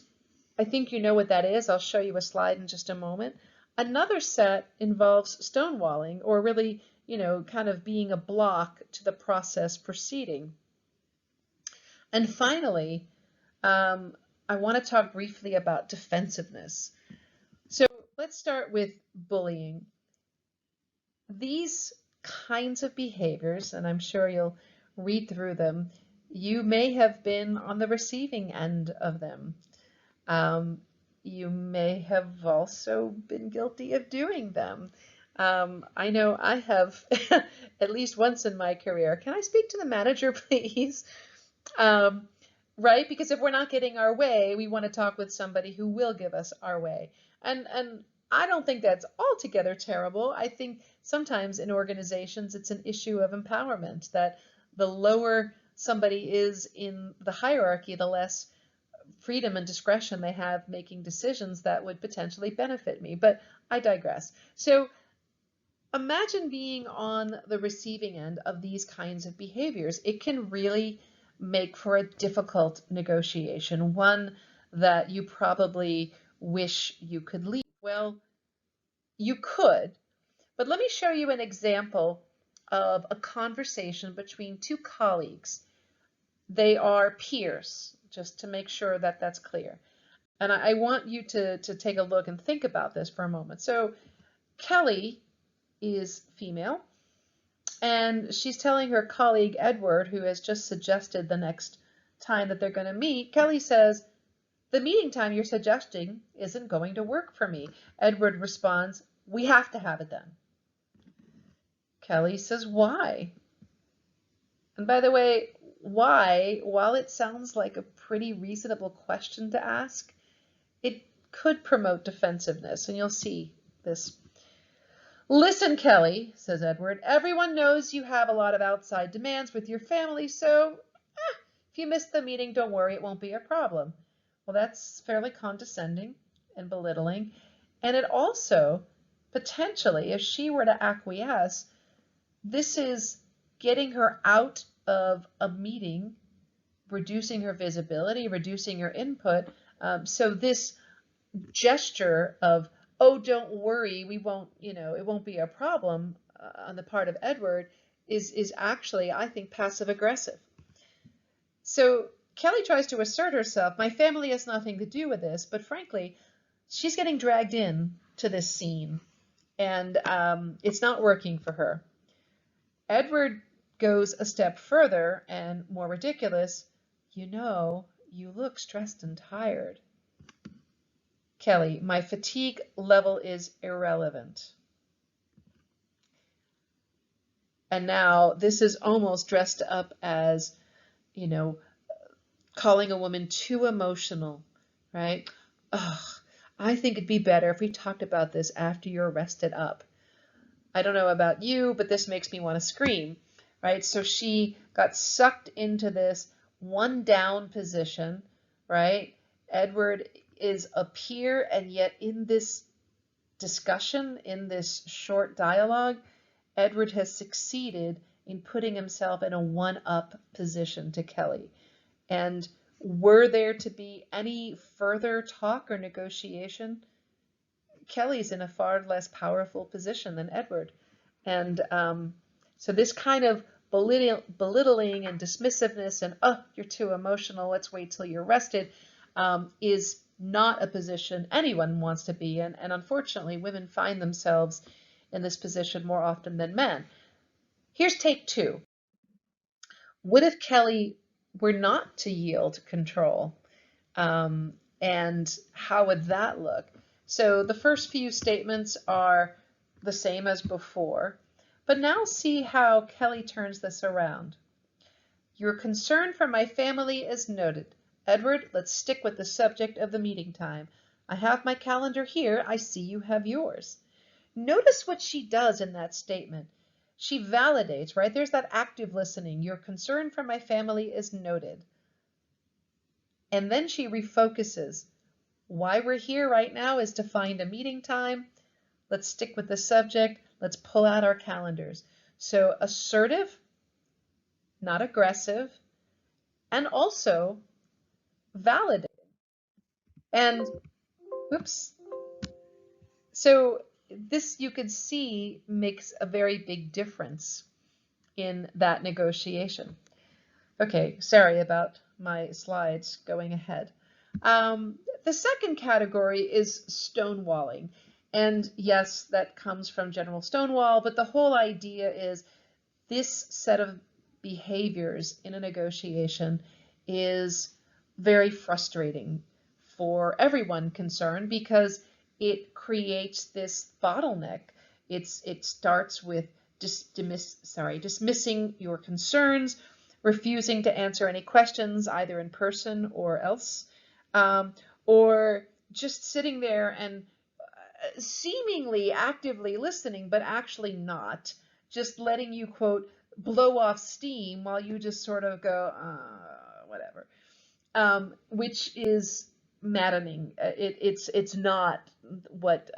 I think you know what that is. I'll show you a slide in just a moment. Another set involves stonewalling, or really, kind of being a block to the process proceeding. And finally, I want to talk briefly about defensiveness. So let's start with bullying. These kinds of behaviors, and I'm sure you'll read through them, you may have been on the receiving end of them. You may have also been guilty of doing them. I know I have at least once in my career. Can I speak to the manager, please? Right? Because if we're not getting our way, we want to talk with somebody who will give us our way. And I don't think that's altogether terrible. I think sometimes in organizations it's an issue of empowerment, that the lower somebody is in the hierarchy, the less freedom and discretion they have making decisions that would potentially benefit me. But I digress. So imagine being on the receiving end of these kinds of behaviors. It can really make for a difficult negotiation, one that you probably wish you could leave. Well, you could, but let me show you an example of a conversation between two colleagues. They are peers, just to make sure that that's clear. And I want you to take a look and think about this for a moment. So Kelly is female, and she's telling her colleague Edward, who has just suggested the next time that they're going to meet. Kelly says, "The meeting time you're suggesting isn't going to work for me." Edward responds, "We have to have it then." Kelly says, "Why?" And by the way, why, while it sounds like a pretty reasonable question to ask, it could promote defensiveness, and you'll see this. Listen, Kelly, says Edward, everyone knows you have a lot of outside demands with your family, so if you miss the meeting, don't worry, it won't be a problem. Well, that's fairly condescending and belittling. And it also, potentially, if she were to acquiesce, this is getting her out of a meeting, reducing her visibility, reducing her input. So this gesture of, oh, don't worry, we won't, it won't be a problem on the part of Edward is actually, I think, passive aggressive. So Kelly tries to assert herself. My family has nothing to do with this, but frankly, she's getting dragged in to this scene, and it's not working for her. Edward goes a step further and more ridiculous. You look stressed and tired. Kelly, my fatigue level is irrelevant. And now this is almost dressed up as, calling a woman too emotional, right? Ugh, I think it'd be better if we talked about this after you're rested up. I don't know about you, but this makes me want to scream, right? So she got sucked into this one down position, right? Edward is a peer, and yet in this discussion, in this short dialogue, Edward has succeeded in putting himself in a one-up position to Kelly. And were there to be any further talk or negotiation, Kelly's in a far less powerful position than Edward. And so this kind of belittling and dismissiveness and, oh, you're too emotional, let's wait till you're rested, is not a position anyone wants to be in. And unfortunately, women find themselves in this position more often than men. Here's take two. What if Kelly were not to yield control? And how would that look? So the first few statements are the same as before, but now see how Kelly turns this around. Your concern for my family is noted. Edward, let's stick with the subject of the meeting time. I have my calendar here. I see you have yours. Notice what she does in that statement. She validates, right? There's that active listening. Your concern for my family is noted. And then she refocuses. Why we're here right now is to find a meeting time. Let's stick with the subject. Let's pull out our calendars. So assertive, not aggressive, and also validating. And, whoops. So this, you could see, makes a very big difference in that negotiation. Okay, sorry about my slides going ahead. The second category is stonewalling. And yes, that comes from General Stonewall, but the whole idea is this set of behaviors in a negotiation is very frustrating for everyone concerned because it creates this bottleneck. It starts with dismissing your concerns, refusing to answer any questions either in person or else, or just sitting there and seemingly actively listening, but actually not, just letting you, quote, blow off steam while you just sort of go, whatever, which is maddening. It's not what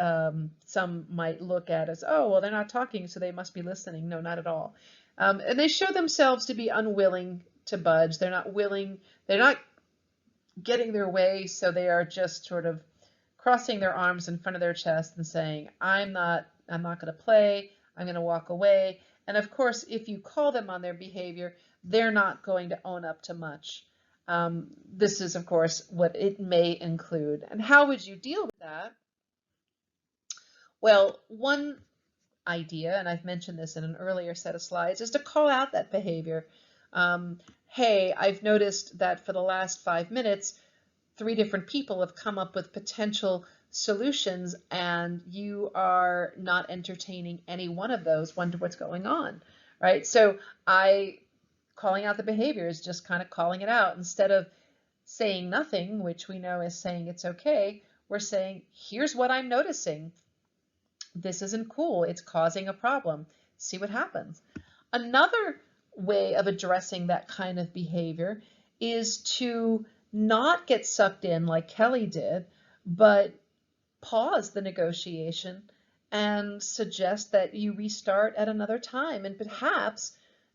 some might look at as, oh, well, they're not talking, so they must be listening. No, not at all. And they show themselves to be unwilling to budge. They're not willing, they're not getting their way, so they are just sort of crossing their arms in front of their chest and saying, I'm not going to play, I'm going to walk away. And of course, if you call them on their behavior, they're not going to own up to much. This is, of course, what it may include. And how would you deal with that? Well, one idea, and I've mentioned this in an earlier set of slides, is to call out that behavior. Hey, I've noticed that for the last 5 minutes, 3 different people have come up with potential solutions, and you are not entertaining any one of those. Wonder what's going on, right? So calling out the behavior is just kind of calling it out. Instead of saying nothing, which we know is saying it's okay, we're saying, here's what I'm noticing. this isn't cool. It's causing a problem. See what happens. Another way of addressing that kind of behavior is to not get sucked in like Kelly did, but pause the negotiation and suggest that you restart at another time, and perhaps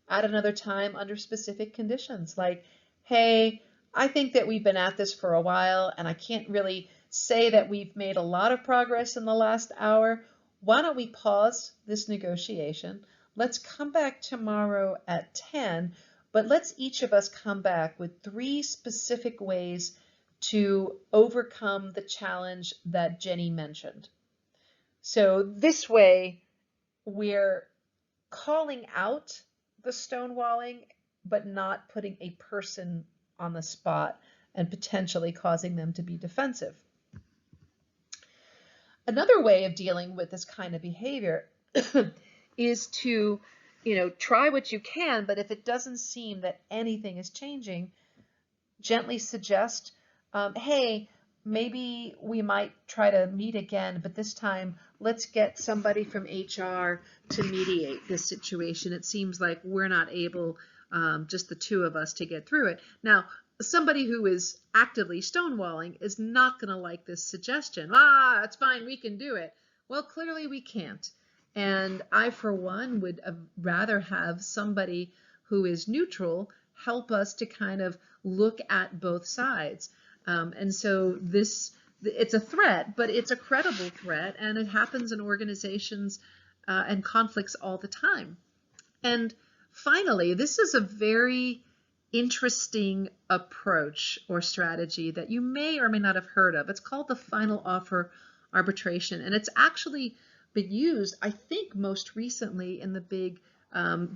at another time under specific conditions. Like, hey, I think that we've been at this for a while and I can't really say that we've made a lot of progress in the last hour. Why don't we pause this negotiation? Let's come back tomorrow at 10, but let's each of us come back with 3 specific ways to overcome the challenge that Jenny mentioned. So this way, we're calling out the stonewalling, but not putting a person on the spot and potentially causing them to be defensive. Another way of dealing with this kind of behavior is to, try what you can, but if it doesn't seem that anything is changing, gently suggest, hey, maybe we might try to meet again, but this time let's get somebody from HR to mediate this situation. It seems like we're not able, just the 2 of us, to get through it. Now, somebody who is actively stonewalling is not going to like this suggestion. That's fine, we can do it. Well, clearly we can't. And I, for one, would rather have somebody who is neutral help us to kind of look at both sides. And so it's a threat, but it's a credible threat, and it happens in organizations and conflicts all the time. And finally, this is a very interesting approach or strategy that you may or may not have heard of. It's called the final offer arbitration, and it's actually been used, I think, most recently in the big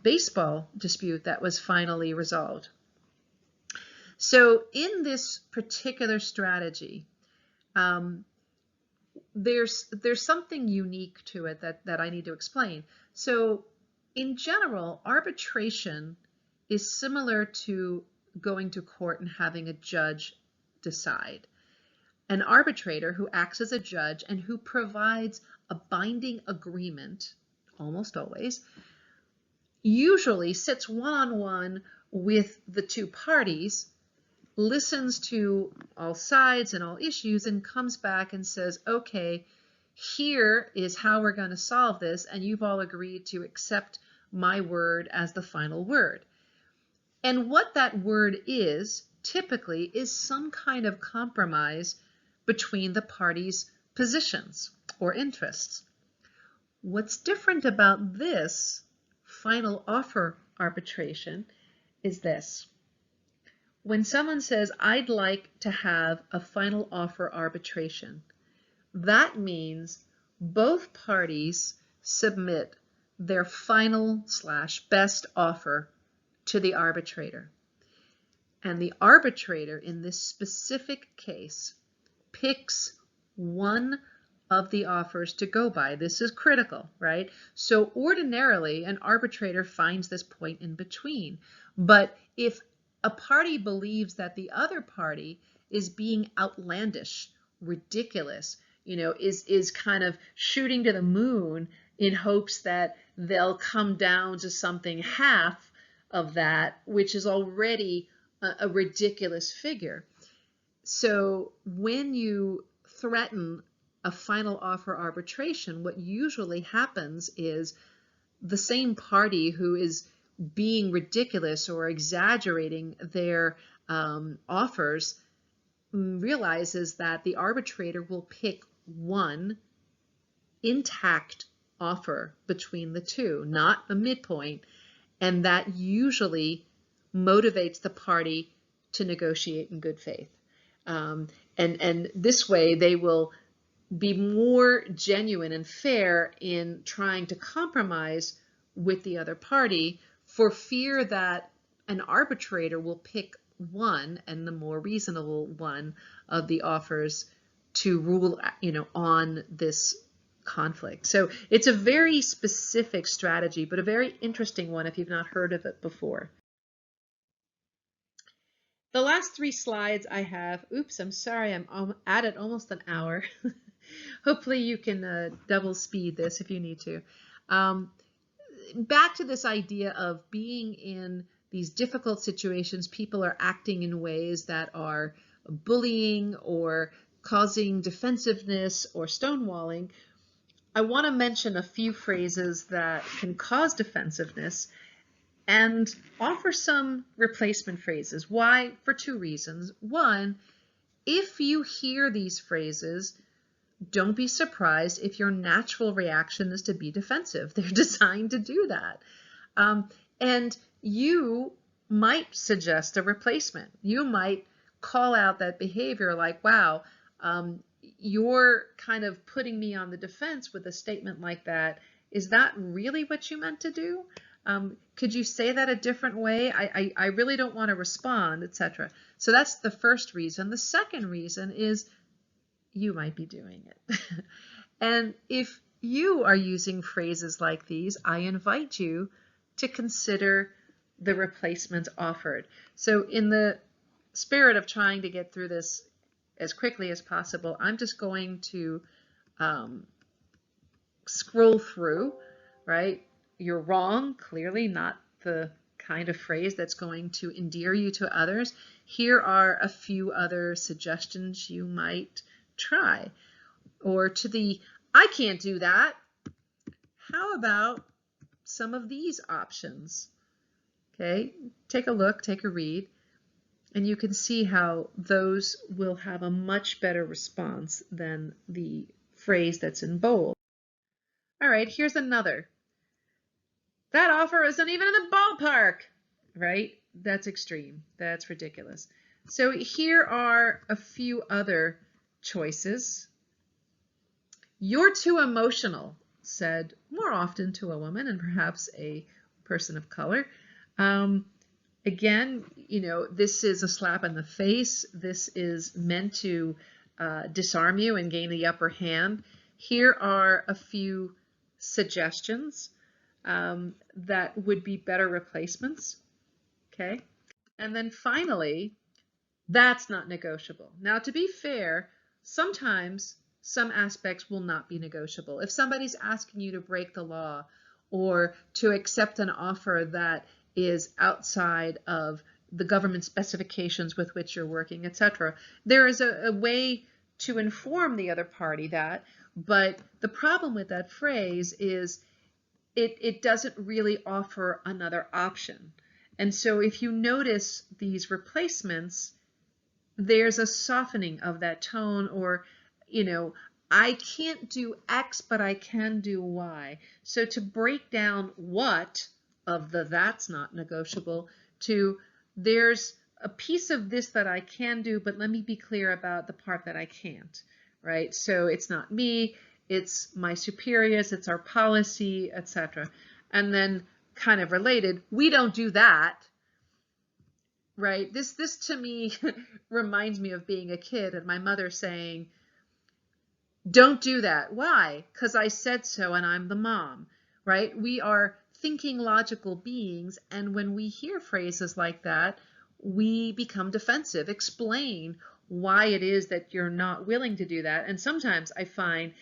baseball dispute that was finally resolved. So in this particular strategy, there's something unique to it that I need to explain. So in general, arbitration is similar to going to court and having a judge decide. An arbitrator who acts as a judge and who provides a binding agreement, almost always, usually sits one-on-one with the 2 parties, listens to all sides and all issues, and comes back and says, okay, here is how we're going to solve this, and you've all agreed to accept my word as the final word. And what that word is, typically, is some kind of compromise between the parties' positions or interests. What's different about this final offer arbitration is this. When someone says, I'd like to have a final offer arbitration, that means both parties submit their final/best offer to the arbitrator. And the arbitrator in this specific case picks one of the offers to go by. This is critical, right? So ordinarily, an arbitrator finds this point in between. But if a party believes that the other party is being outlandish, ridiculous, is kind of shooting to the moon in hopes that they'll come down to something half of that, which is already a ridiculous figure. So when you threaten a final offer arbitration, what usually happens is the same party who is being ridiculous or exaggerating their offers realizes that the arbitrator will pick one intact offer between the 2, not a midpoint, and that usually motivates the party to negotiate in good faith. And this way they will be more genuine and fair in trying to compromise with the other party, for fear that an arbitrator will pick one, and the more reasonable one, of the offers to rule, on this conflict. So it's a very specific strategy, but a very interesting one if you've not heard of it before. The last 3 slides I have, oops, I'm sorry, I'm at it almost an hour. Hopefully you can double speed this if you need to. Back to this idea of being in these difficult situations, people are acting in ways that are bullying or causing defensiveness or stonewalling. I want to mention a few phrases that can cause defensiveness and offer some replacement phrases. Why? For two reasons. One, if you hear these phrases, don't be surprised if your natural reaction is to be defensive. They're designed to do that. And you might suggest a replacement. You might call out that behavior like, wow, you're kind of putting me on the defense with a statement like that. Is that really what you meant to do? Could you say that a different way? I really don't want to respond, etc. So that's the first reason. The second reason is you might be doing it. And if you are using phrases like these, I invite you to consider the replacements offered. So in the spirit of trying to get through this as quickly as possible, I'm just going to scroll through, right? You're wrong, clearly not the kind of phrase that's going to endear you to others. Here are a few other suggestions you might try. Or to the, I can't do that, how about some of these options? Okay, take a look, take a read, and you can see how those will have a much better response than the phrase that's in bold. All right, here's another. That offer isn't even in the ballpark, right? That's extreme. That's ridiculous. So here are a few other choices. You're too emotional, said more often to a woman and perhaps a person of color. Again, you know, this is a slap in the face. This is meant to disarm you and gain the upper hand. Here are a few suggestions that would be better replacements. Okay. And then finally, that's not negotiable. Now, to be fair, sometimes some aspects will not be negotiable. If somebody's asking you to break the law or to accept an offer that is outside of the government specifications with which you're working, etc., there is a way to inform the other party that, but the problem with that phrase is it doesn't really offer another option. And so if you notice these replacements, there's a softening of that tone, or, you know, I can't do X, but I can do Y. So to break down what of the that's not negotiable to there's a piece of this that I can do, but let me be clear about the part that I can't, right? So it's not me, it's my superiors, it's our policy, etc. And then kind of related, we don't do that. Right. This to me reminds me of being a kid and my mother saying, don't do that. Why? Because I said so and I'm the mom. Right. We are thinking logical beings. And when we hear phrases like that, we become defensive. Explain why it is that you're not willing to do that. And sometimes I find,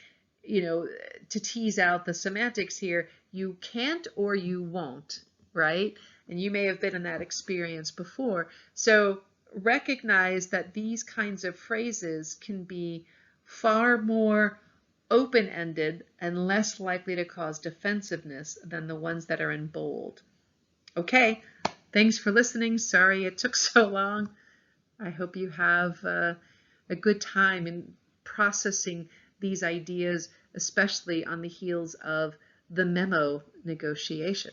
you know, to tease out the semantics here, you can't or you won't. Right. And you may have been in that experience before. So recognize that these kinds of phrases can be far more open-ended and less likely to cause defensiveness than the ones that are in bold. Okay, thanks for listening. Sorry it took so long. I hope you have a good time in processing these ideas, especially on the heels of the memo negotiation.